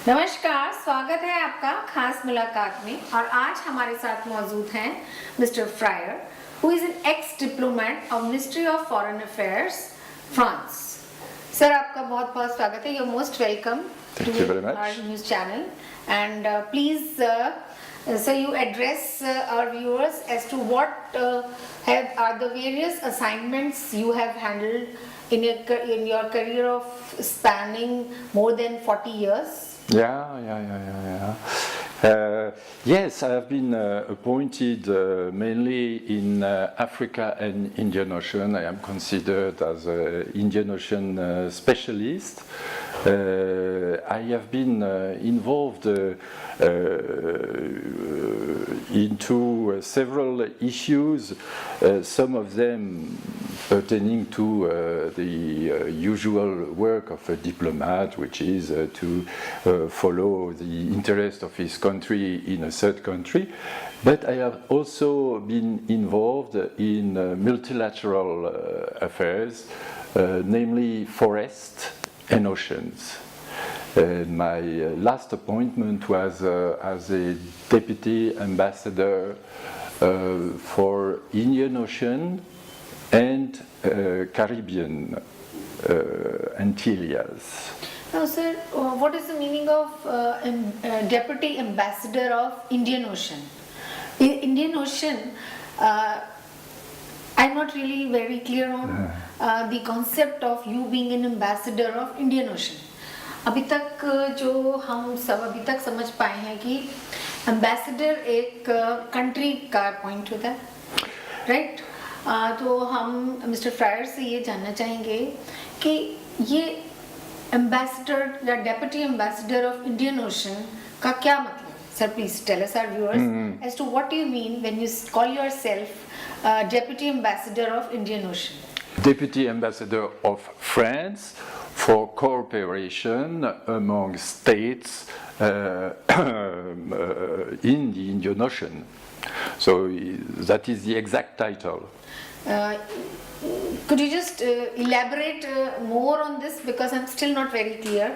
नमस्कार, स्वागत है आपका खास मुलाकात में। और आज हमारे साथ मौजूद हैं mister fryer, who is an ex-diplomat of Ministry of Foreign Affairs, France. Sir, आपका बहुत-बहुत स्वागत है। You're most welcome to our news channel. And please, so you address our viewers as to what are the various assignments you have handled in your career of spanning more than 40 years. Yes, I have been appointed mainly in Africa and Indian Ocean. I am considered as an Indian Ocean specialist. I have been involved into several issues, some of them pertaining to the usual work of a diplomat, which is to follow the interest of his country in a third country. But I have also been involved in multilateral affairs, namely forest and oceans. My last appointment was as a deputy ambassador for Indian Ocean and Caribbean Antilles. Now, sir, what is the meaning of Deputy Ambassador of Indian Ocean? Indian Ocean, I'm not really very clear on the concept of you being an ambassador of Indian Ocean. अभी तक जो हम सब अभी तक समझ पाए हैं कि एम्बेसडर एक कंट्री का पॉइंट होता है, राइट? तो हम मिस्टर फ्रायर से ये जानना चाहेंगे कि ये एम्बेसडर या deputy ambassador of Indian Ocean का क्या मतलब है? Sir, please tell us our viewers as to what you mean when you call yourself deputy ambassador of Indian Ocean. Deputy Ambassador of France for cooperation among states in the Indian Ocean. So that is the exact title. Could you just elaborate more on this, because I'm still not very clear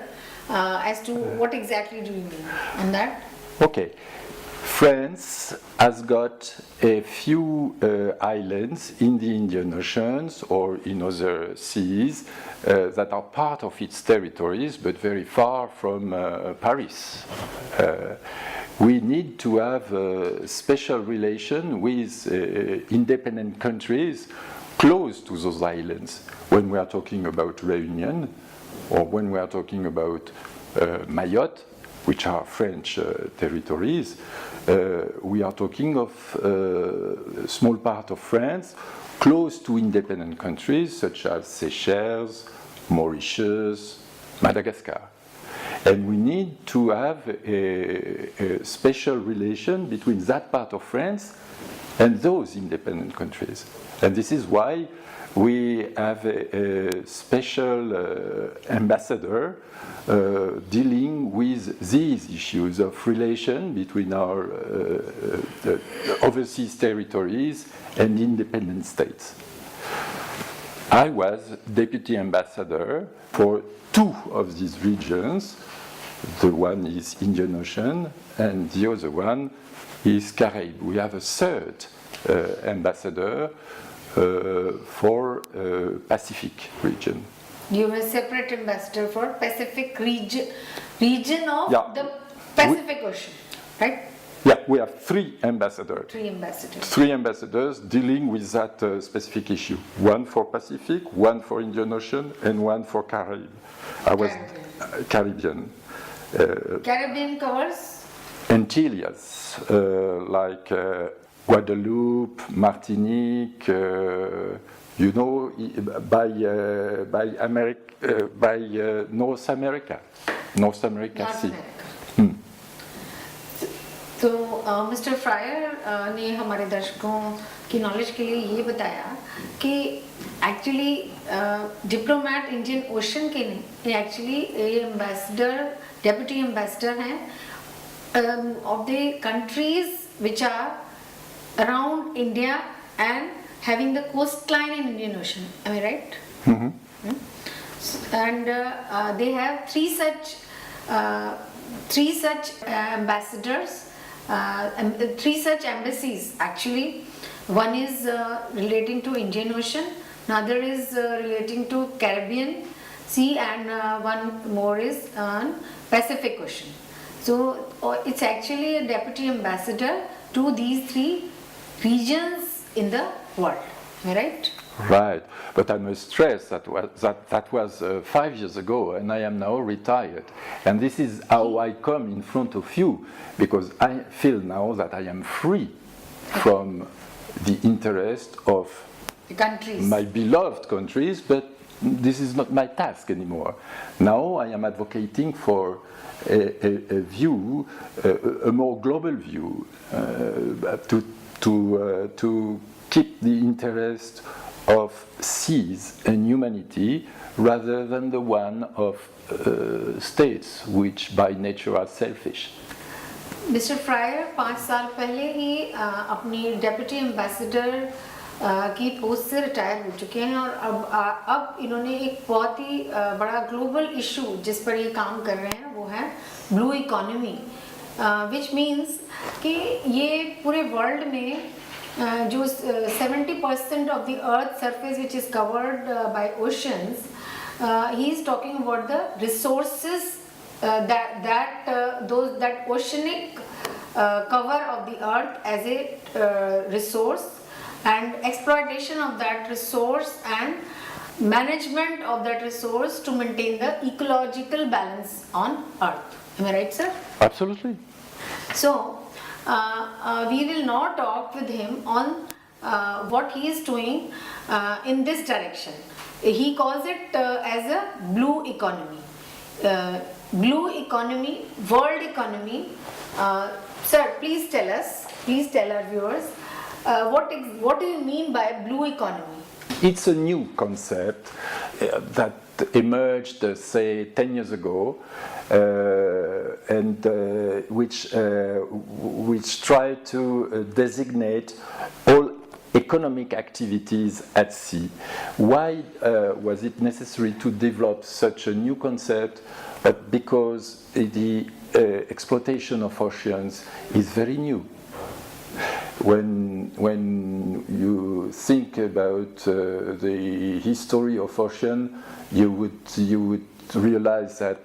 as to what exactly do you mean on that? Okay. France has got a few islands in the Indian Oceans or in other seas that are part of its territories but very far from Paris. We need to have a special relation with independent countries close to those islands when we are talking about Réunion or when we are talking about Mayotte, which are French territories. We are talking of a small part of France close to independent countries such as Seychelles, Mauritius, Madagascar. And we need to have a special relation between that part of France and those independent countries. And this is why we have a special ambassador dealing with these issues of relation between our overseas territories and independent states. I was deputy ambassador for two of these regions. The one is Indian Ocean and the other one is Caribbean. We have a third ambassador for Pacific region. You are a separate ambassador for Pacific region of the Pacific Ocean, right? Yeah, we have three ambassadors. Three ambassadors dealing with that specific issue. One for Pacific, one for Indian Ocean, and one for Caribbean. Caribbean. Caribbean covers? Antilles, like Guadeloupe, Martinique, you know, by North America Sea. तो mister fryer ने हमारे दर्शकों की knowledge के लिए ये बताया कि एक्चुअली डिप्लोमेट इंडियन ओशन के नहीं, एक्चुअली एम्बेसडर, डेप्यूटी एम्बेसडर हैं of the countries which are around India and having the coastline in Indian Ocean. Am I right? Mm-hmm. And they have three such three such ambassadors, three such embassies actually. One is relating to Indian Ocean, another is relating to Caribbean Sea, and one more is on Pacific Ocean. So it's actually a deputy ambassador to these three regions in the world. Am I right? Right, but I must stress that was 5 years ago, and I am now retired. And this is how I come in front of you, because I feel now that I am free from the interest of The countries. my beloved countries, but this is not my task anymore. Now I am advocating for a view, a more global view, to keep the interest of seas and humanity rather than the one of states, which by nature are selfish. Mister fryer 5 साल पहले ही अपनी deputy ambassador की post से retire हो चुके हैं, और अब इन्होंने एक बहुत ही बड़ा ग्लोबल इशू जिस पर ये काम कर रहे हैं वो है ब्लू इकोनॉमी, विच मीन्स कि ये पूरे वर्ल्ड में जो 70% of the earth surface which is covered by oceans, he is talking about the resources that oceanic cover of the earth as a resource, and exploitation of that resource and management of that resource to maintain the ecological balance on earth. Am I right, sir? Absolutely. So we will now talk with him on what he is doing in this direction. He calls it as a blue economy. Blue economy, world economy. Sir, please tell us, please tell our viewers, what do you mean by blue economy? It's a new concept that emerged, say, 10 years ago, and which tried to designate all economic activities at sea. Why was it necessary to develop such a new concept? Because the exploitation of oceans is very new. When you think about the history of ocean, you would realize that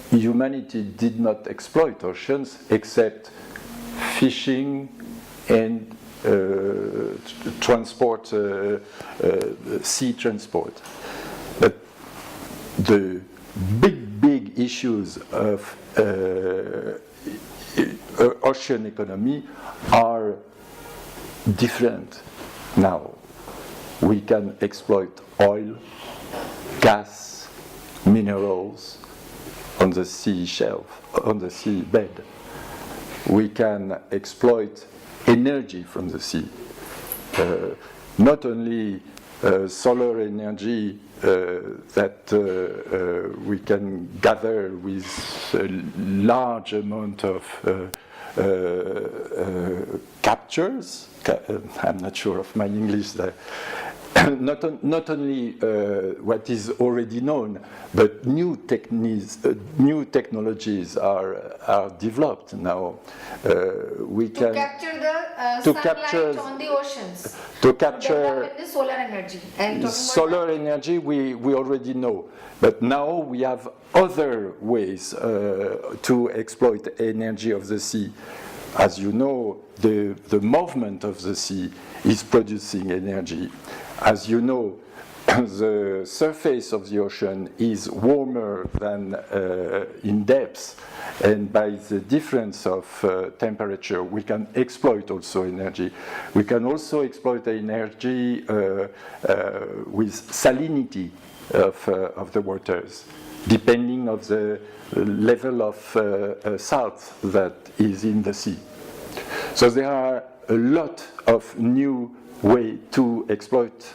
humanity did not exploit oceans except fishing and transport, sea transport. But the big issues of ocean economy are different now. We can exploit oil, gas, minerals on the sea shelf, on the sea bed. We can exploit energy from the sea. Not only solar energy that we can gather with a large amount of captures. I'm not sure of my English there. Not only what is already known, but new technologies are developed now. We to can capture the sunlight capture, on the oceans. to capture Develop the solar energy. I'm talking solar about energy. We already know, but now we have other ways to exploit energy of the sea. As you know, the movement of the sea is producing energy. As you know, the surface of the ocean is warmer than in depth, and by the difference of temperature, we can exploit also energy. We can also exploit energy with salinity of the waters, depending on the level of salt that is in the sea. So there are a lot of new way to exploit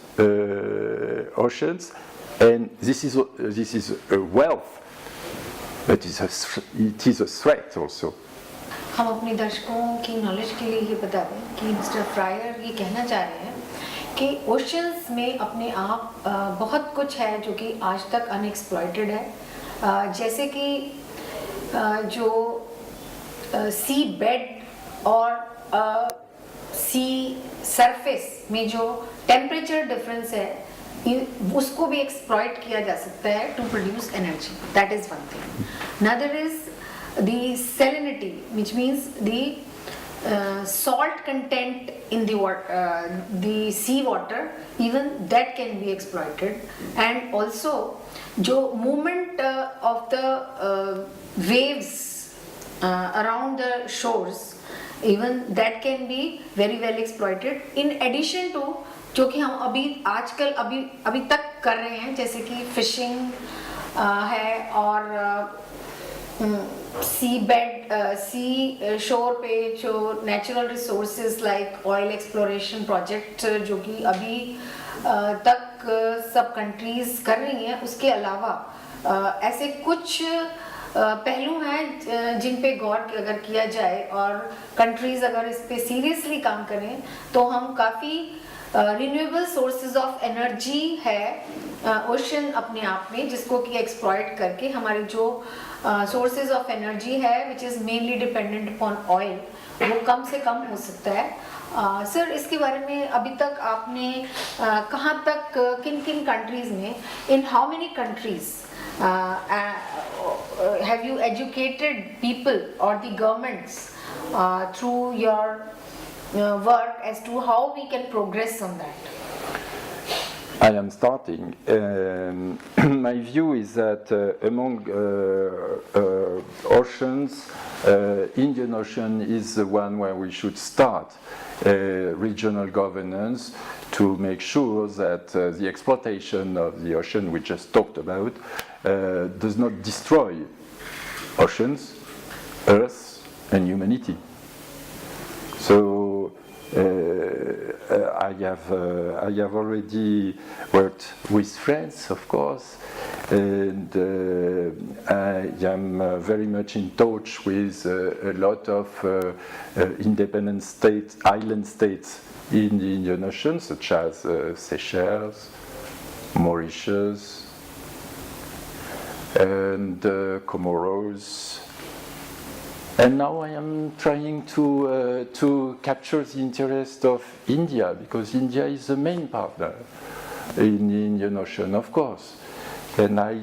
oceans, and this is a wealth, but it is a threat also. हम अपने दर्शकों की knowledge के लिए ये बता दें कि मिस्टर फ्रायर ये कहना चाह रहे हैं कि ओशंस में अपने आप बहुत कुछ है जो कि आज तक अनएक्सप्लॉइटेड है, जैसे कि जो सी बेड और सी सरफेस में जो टेम्परेचर डिफरेंस है उसको भी एक्सप्लॉइट किया जा सकता है to produce energy. That is one thing. Another is the salinity, which means the salt content in the sea water, even that can be exploited. And also जो movement of the waves around the shores, even that can be very well exploited. In addition to जो कि हम आजकल अभी तक कर रहे हैं, जैसे कि फिशिंग है और सी बेड सी शोर पे जो natural resources like oil exploration project जो कि अभी तक सब कंट्रीज कर रही हैं. उसके अलावा ऐसे कुछ पहलू हैं जिन पे गौर अगर किया जाए और कंट्रीज अगर इस पे सीरियसली काम करें तो हम काफ़ी रिन्यूएबल सोर्सेज ऑफ एनर्जी है ओशन अपने आप में, जिसको कि एक्सप्लॉइट करके हमारे जो सोर्सेज ऑफ एनर्जी है which is mainly dependent upon oil, वो कम से कम हो सकता है. सर इसके बारे में अभी तक आपने कहाँ तक किन किन कंट्रीज में, in how many countries have you educated people और the governments through your work as to how we can progress on that? I am starting. My view is that among oceans, Indian Ocean is the one where we should start regional governance to make sure that the exploitation of the ocean we just talked about does not destroy oceans, Earth, and humanity. So I have already worked with France, of course, and I am very much in touch with a lot of independent states, island states in the Indian Ocean, such as Seychelles, Mauritius, and Comoros. And now I am trying to capture the interest of India, because India is the main partner in the Indian Ocean, of course. And I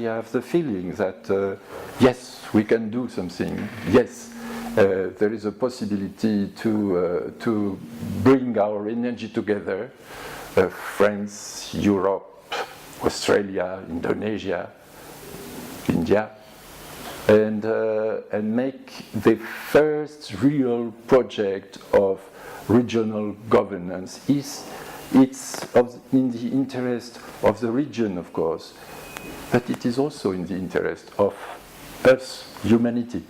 have the feeling that yes, we can do something. Yes, there is a possibility to bring our energy together. France, Europe, Australia, Indonesia, India. And make the first real project of regional governance. It's in the interest of the region, of course, but it is also in the interest of us, humanity.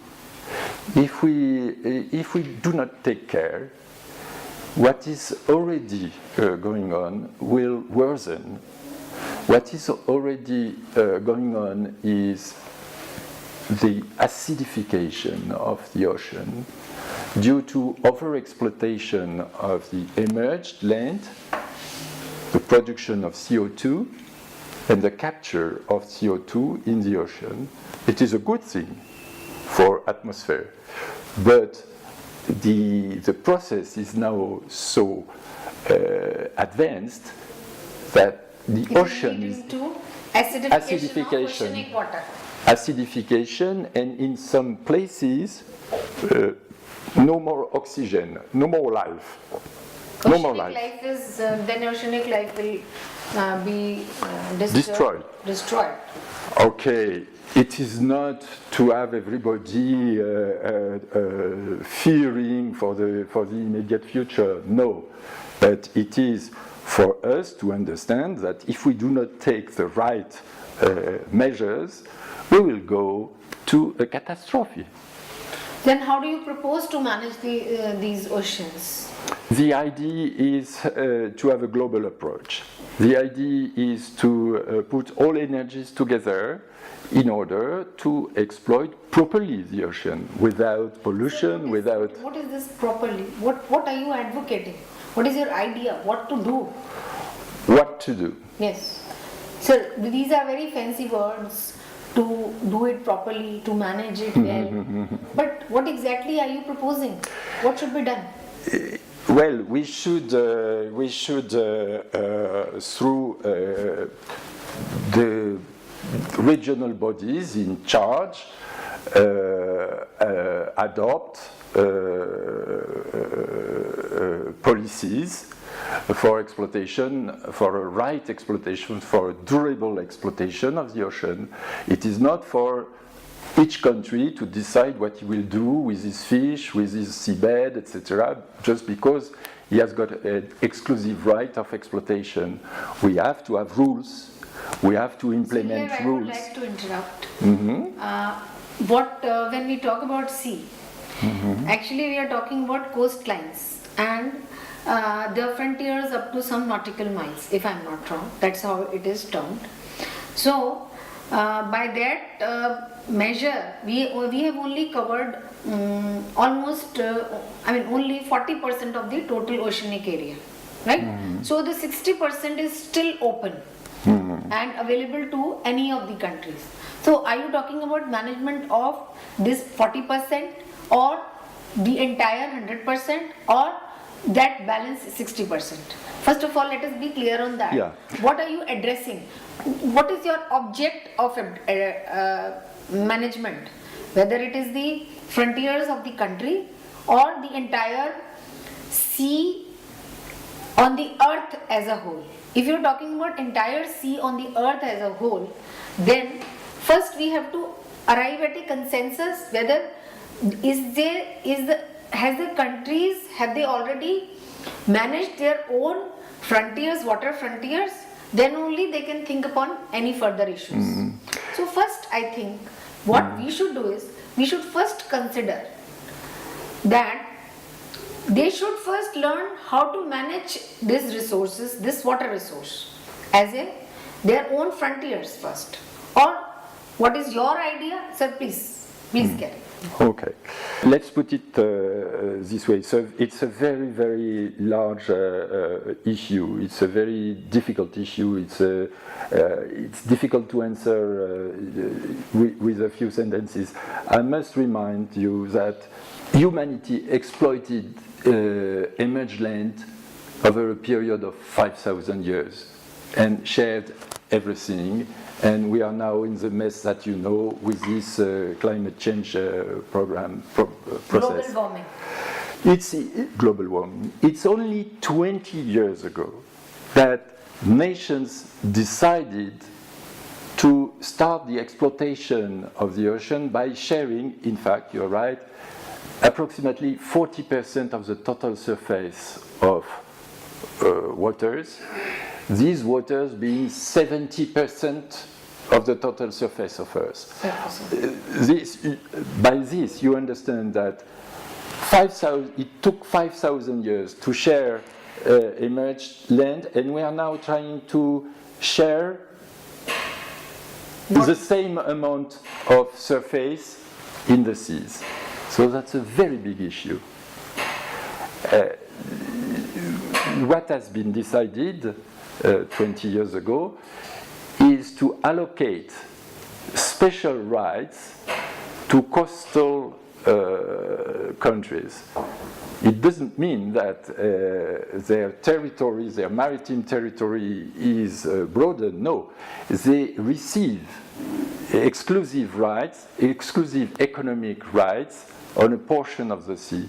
If we do not take care, what is already going on will worsen. What is already going on is the acidification of the ocean due to overexploitation of the emerged land, the production of CO2, and the capture of CO2 in the ocean. It is a good thing for atmosphere, but the process is now so advanced that the ocean is to acidification of oceanic water. Acidification, and in some places no more oxygen, no more life. No more life. Life is then oceanic life will be destroyed. Okay, it is not to have everybody fearing for the immediate future. No, but it is for us to understand that if we do not take the right measures, we will go to a catastrophe. Then how do you propose to manage these oceans? The idea is to have a global approach. The idea is to put all energies together in order to exploit properly the ocean without pollution, without... What is this properly? What are you advocating? What is your idea? What to do? What to do? Yes. Sir, these are very fancy words. to do it properly, to manage it well. But what exactly are you proposing? What should be done? Well, we should through the regional bodies in charge adopt policies for exploitation, for a right exploitation, for a durable exploitation of the ocean. It is not for each country to decide what he will do with his fish, with his seabed, etc., just because he has got an exclusive right of exploitation. We have to have rules. We have to implement Here rules. I would like to interrupt. Mm-hmm. When we talk about sea, actually we are talking about coastlines and the frontiers up to some nautical miles, if I'm not wrong. That's how it is termed. So, by that measure, we have only covered almost, only 40% of the total oceanic area, right? So the 60% is still open and available to any of the countries. So, are you talking about management of this 40% or the entire 100% or that balance 60%? First of all, let us be clear on that. Yeah. What are you addressing? What is your object of management? Whether it is the frontiers of the country or the entire sea on the earth as a whole. If you are talking about entire sea on the earth as a whole, then first we have to arrive at a consensus whether have they already managed their own frontiers, water frontiers, then only they can think upon any further issues. So first I think what we should do is, we should first consider that they should first learn how to manage these resources, this water resource, as in their own frontiers first. Or what is your idea? Sir, please carry. Okay, let's put it this way. So it's a very, very large issue. It's a very difficult issue. It's difficult to answer with a few sentences. I must remind you that humanity exploited emerged land over a period of 5,000 years and shared everything. And we are now in the mess that you know with this climate change process. Global warming. It's global warming. It's only 20 years ago that nations decided to start the exploitation of the ocean by sharing, in fact, you're right, approximately 40% of the total surface of waters. These waters being 70% of the total surface of Earth. By this, you understand that it took 5,000 years to share emerged land, and we are now trying to share the same amount of surface in the seas. So that's a very big issue. What has been decided 20 years ago is to allocate special rights to coastal countries. It doesn't mean that their territory, their maritime territory is broadened. No, they receive exclusive rights, exclusive economic rights on a portion of the sea.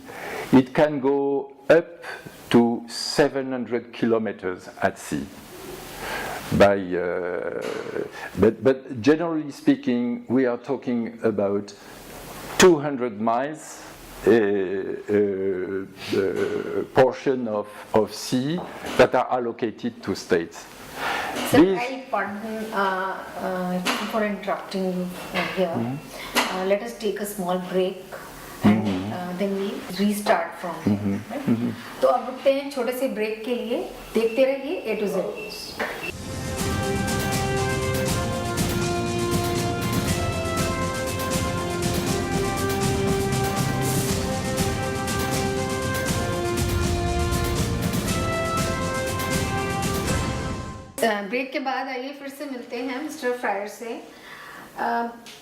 It can go up to 700 kilometers at sea. But generally speaking, we are talking about 200 miles portion of sea that are allocated to states. Sir, I pardon for interrupting you here. Let us take a small break and then we restart from here. Right? तो अब रुकते हैं छोटे से break के लिए. देखते रहिए A2Z. ब्रेक के बाद आइए फिर से मिलते हैं मिस्टर फ्रायर से.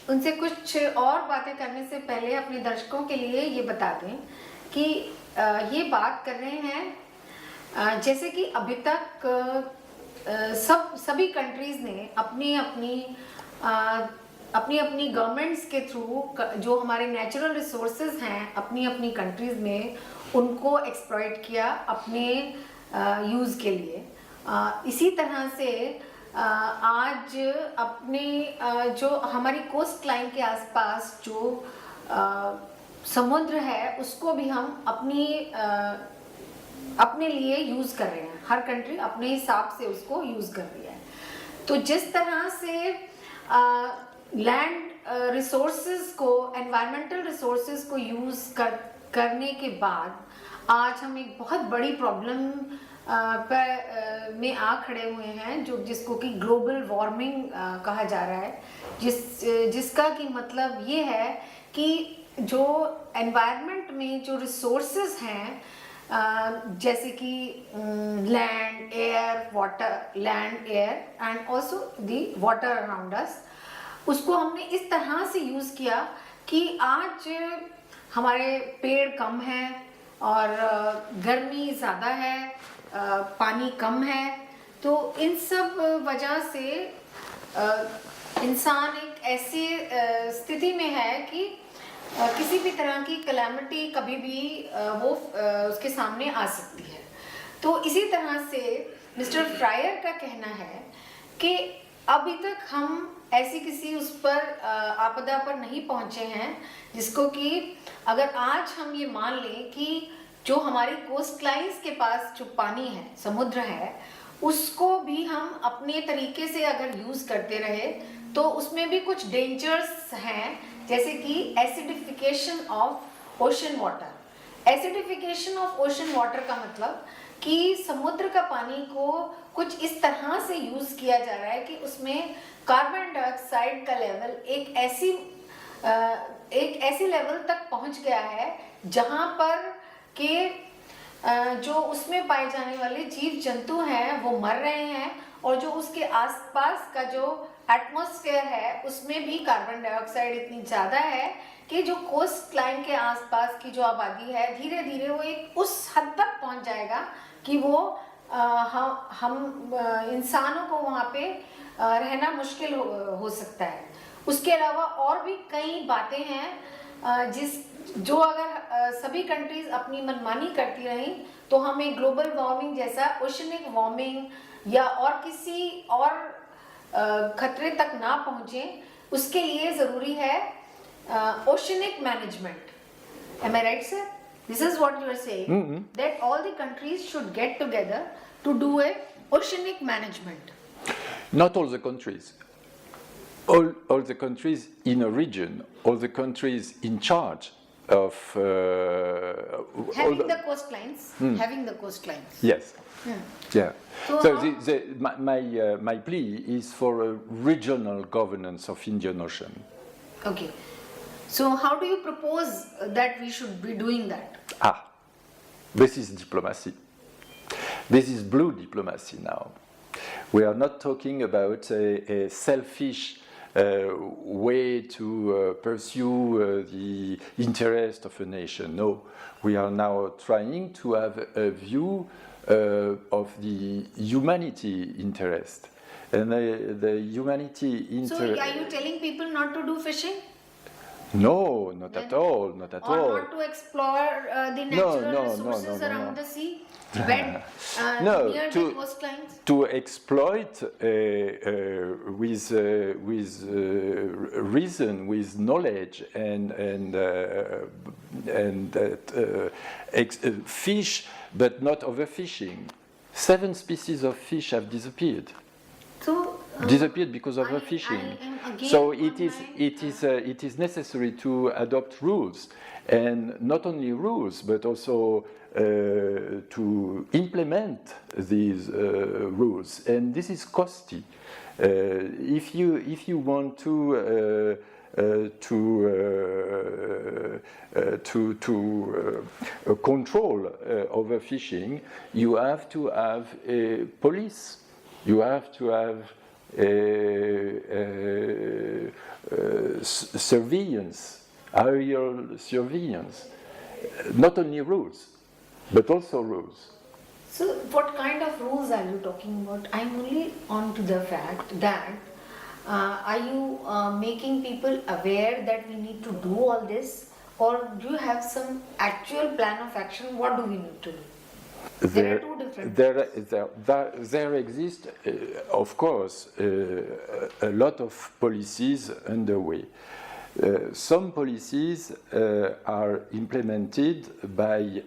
उनसे कुछ और बातें करने से पहले अपने दर्शकों के लिए ये बता दें कि ये बात कर रहे हैं जैसे कि अभी तक सभी कंट्रीज ने अपनी अपनी गवर्नमेंट्स के थ्रू जो हमारे नेचुरल रिसोर्सेज हैं अपनी अपनी कंट्रीज में उनको एक्सप्लॉइट किया अपने यूज़ के लिए। इसी तरह से आज अपने जो हमारी कोस्ट लाइन के आसपास जो समुद्र है उसको भी हम अपने लिए यूज़ कर रहे हैं। हर कंट्री अपने हिसाब से उसको यूज़ कर रही है। तो जिस तरह से लैंड रिसोर्सेज को एनवायरमेंटल रिसोर्सेज को यूज़ करने के बाद आज हम एक बहुत बड़ी प्रॉब्लम में आ खड़े हुए हैं जिसको कि ग्लोबल वार्मिंग कहा जा रहा है, जिसका कि मतलब ये है कि जो एनवायरनमेंट में जो रिसोर्सेज हैं जैसे कि land air water, land air and also the water around us, उसको हमने इस तरह से यूज़ किया कि आज हमारे पेड़ कम हैं और गर्मी ज़्यादा है, पानी कम है। तो इन सब वजह से इंसान एक ऐसी स्थिति में है कि किसी भी तरह की कैलामिटी कभी भी वो उसके सामने आ सकती है। तो इसी तरह से मिस्टर फ्रायर का कहना है कि अभी तक हम ऐसी किसी उस पर आपदा पर नहीं पहुंचे हैं जिसको कि अगर आज हम ये मान लें कि जो हमारी कोस्ट लाइन्स के पास जो पानी है, समुद्र है, उसको भी हम अपने तरीके से अगर यूज़ करते रहे तो उसमें भी कुछ डेंजर्स हैं, जैसे कि acidification of ocean water. Acidification of ocean water का मतलब कि समुद्र का पानी को कुछ इस तरह से यूज़ किया जा रहा है कि उसमें कार्बन डाइऑक्साइड का लेवल एक ऐसी लेवल तक पहुंच गया है जहां पर कि जो उसमें पाए जाने वाले जीव जंतु हैं वो मर रहे हैं और जो उसके आसपास का जो एटमॉस्फेयर है उसमें भी कार्बन डाइऑक्साइड इतनी ज़्यादा है कि जो कोस्ट लाइन के आसपास की जो आबादी है धीरे धीरे वो एक उस हद तक पहुंच जाएगा कि वो हम इंसानों को वहाँ पे रहना मुश्किल हो सकता है। उसके अलावा और भी कई बातें हैं जो अगर सभी कंट्रीज अपनी मनमानी करती रहीं तो हमें ग्लोबल वार्मिंग जैसा ओशनिक वार्मिंग या और किसी और खतरे तक ना पहुँचे, उसके लिए ज़रूरी है oceanic management. Am I right, sir? This is what you are saying, that all the countries should get together to do a oceanic management. Not all the countries. All the countries in a region, all the countries in charge of having the coastlines. Having the coastlines. Yes. Yeah. So my plea is for a regional governance of Indian Ocean. Okay. So how do you propose that we should be doing that? This is diplomacy. This is blue diplomacy now. We are not talking about a selfish way to pursue the interest of a nation. No, we are now trying to have a view of the humanity interest. And the humanity interest... So are you telling people not to do fishing? No, not at all, not at all. Or not to explore the natural resources around the sea? Near the coastlines? To exploit with reason, with knowledge, and fish, but not overfishing. 7 species of fish have disappeared. Disappeared because of overfishing. So it is necessary to adopt rules, and not only rules, but also to implement these rules, and this is costly. If you want to control overfishing, you have to have a police. You have to have surveillance, aerial surveillance, not only rules, but also rules. So what kind of rules are you talking about? I'm only on to the fact that are you making people aware that we need to do all this, or do you have some actual plan of action? What do we need to do? There are two different there exist, of course, a lot of policies underway. Some policies are implemented by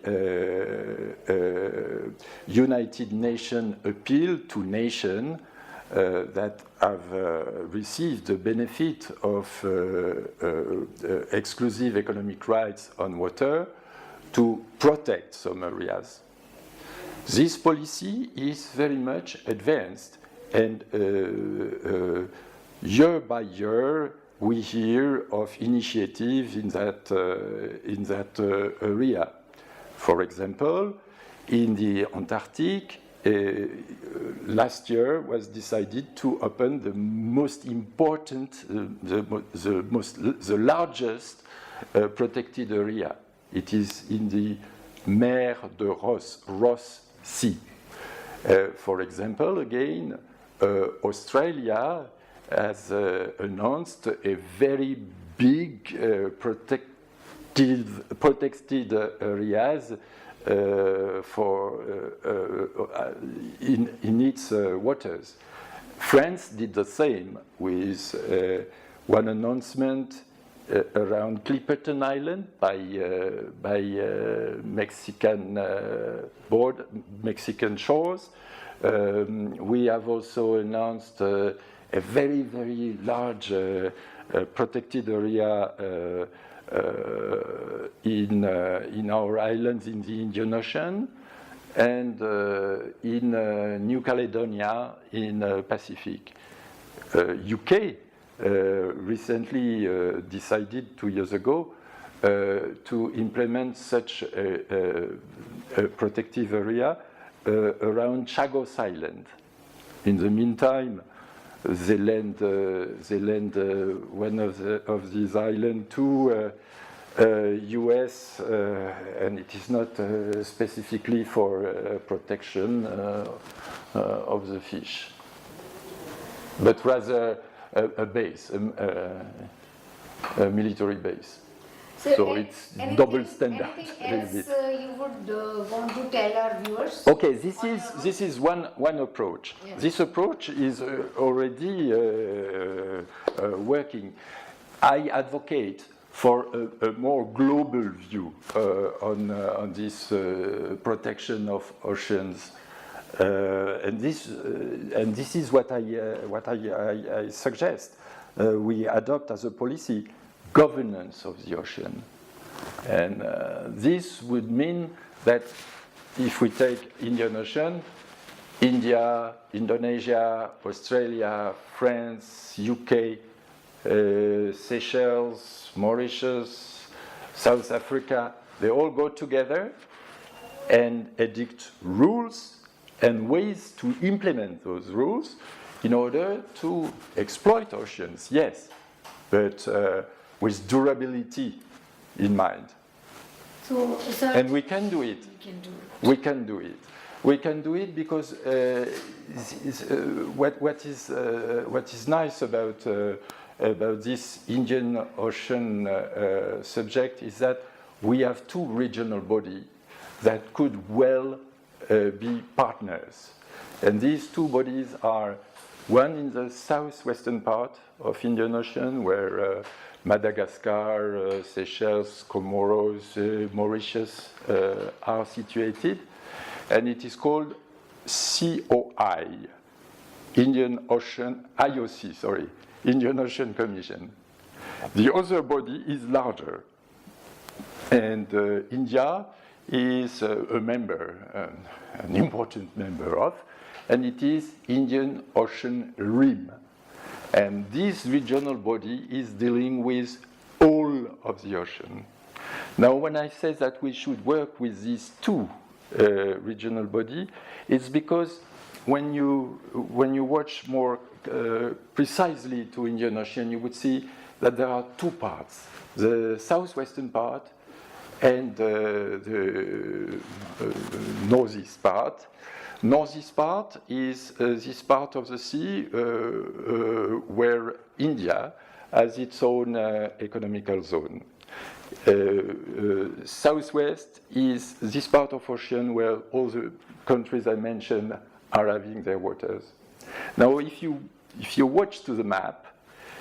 United Nations appeal to nations that have received the benefit of exclusive economic rights on water to protect some areas. This policy is very much advanced, and year by year we hear of initiatives in that area. For example, in the Antarctic, last year was decided to open the most important, the largest protected area. It is in the Mer de Ross Sea. For example, again, Australia has announced a very big protected areas in its waters. France did the same with one announcement around Clipperton Island by Mexican shores. We have also announced a very, very large protected area in our islands in the Indian Ocean, and in New Caledonia in Pacific. UK recently decided 2 years ago to implement such a protective area around Chagos Island. In the meantime, they lend one of these islands to US, and it is not specifically for protection of the fish, but rather a base, a military base. So it's double standard. Anything else you would want to tell our viewers? Okay, this is one approach. Yeah. This approach is already working. I advocate for a more global view on this protection of oceans, and this is what I suggest. We adopt as a policy governance of the ocean, and this would mean that if we take Indian Ocean, India, Indonesia, Australia, France, UK, Seychelles, Mauritius, South Africa, they all go together and edict rules and ways to implement those rules in order to exploit oceans, yes, but with durability in mind. So, and we can do it. We can do it. We can do it because what is nice about this Indian Ocean subject is that we have two regional bodies that could well be partners. And these two bodies are one in the southwestern part of Indian Ocean, where Madagascar, Seychelles, Comoros, Mauritius are situated, and it is called COI, Indian Ocean Commission. The other body is larger, and India is a member, an important member of, and it is Indian Ocean Rim. And this regional body is dealing with all of the ocean. Now, when I say that we should work with these two regional bodies, it's because when you watch more precisely to Indian Ocean, you would see that there are two parts: the southwestern part and the northeast part. Northeast part is this part of the sea where India has its own economical zone. Southwest is this part of ocean where all the countries I mentioned are having their waters. Now, if you watch to the map,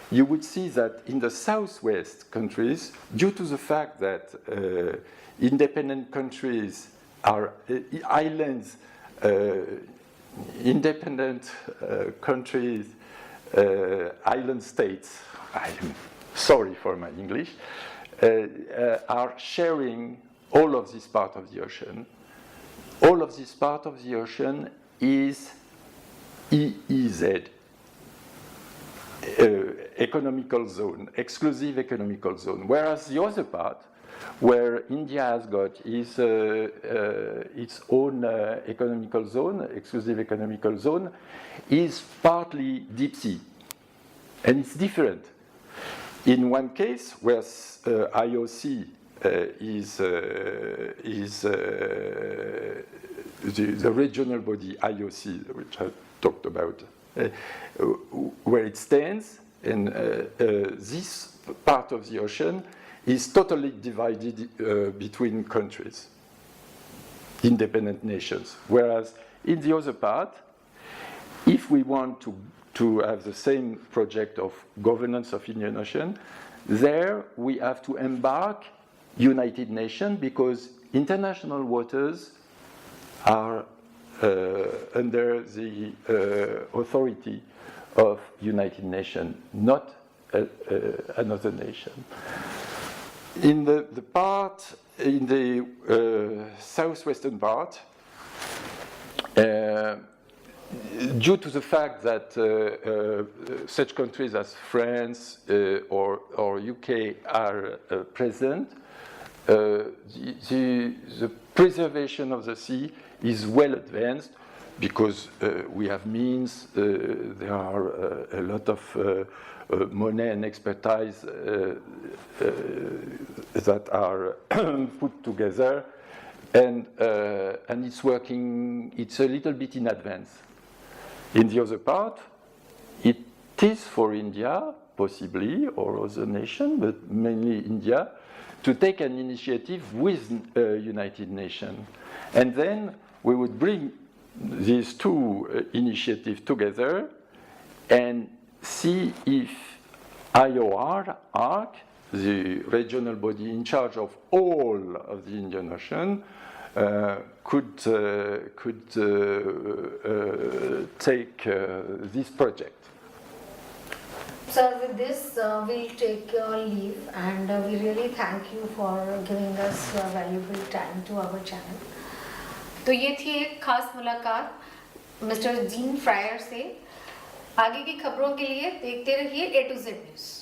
you would see that in the southwest countries, due to the fact that independent countries are islands, independent countries, island states, I'm sorry for my English, are sharing all of this part of the ocean. All of this part of the ocean is EEZ, economical zone, exclusive economical zone, whereas the other part, where India has got its own economical zone, exclusive economical zone, is partly deep sea, and it's different. In one case, where IOC is the regional body IOC, which I talked about, where it stands, and this part of the ocean is totally divided between countries, independent nations. Whereas in the other part, if we want to have the same project of governance of Indian Ocean, there we have to embark United Nations, because international waters are under the authority of United Nations, not another nation. In the southwestern part, due to the fact that such countries as France or UK are present, the preservation of the sea is well advanced, because we have means, there are a lot of money and expertise that are put together, and it's working, it's a little bit in advance. In the other part, it is for India, possibly, or other nations, but mainly India, to take an initiative with United Nations. And then we would bring these two initiatives together and see if IOR, ARC, the regional body in charge of all of the Indian Ocean, could take this project. Sir, with this, we'll take your leave, and we really thank you for giving us your valuable time to our channel. तो ये थी एक खास मुलाकात mister gene fryer से। आगे की खबरों के लिए देखते रहिए A2Z न्यूज़।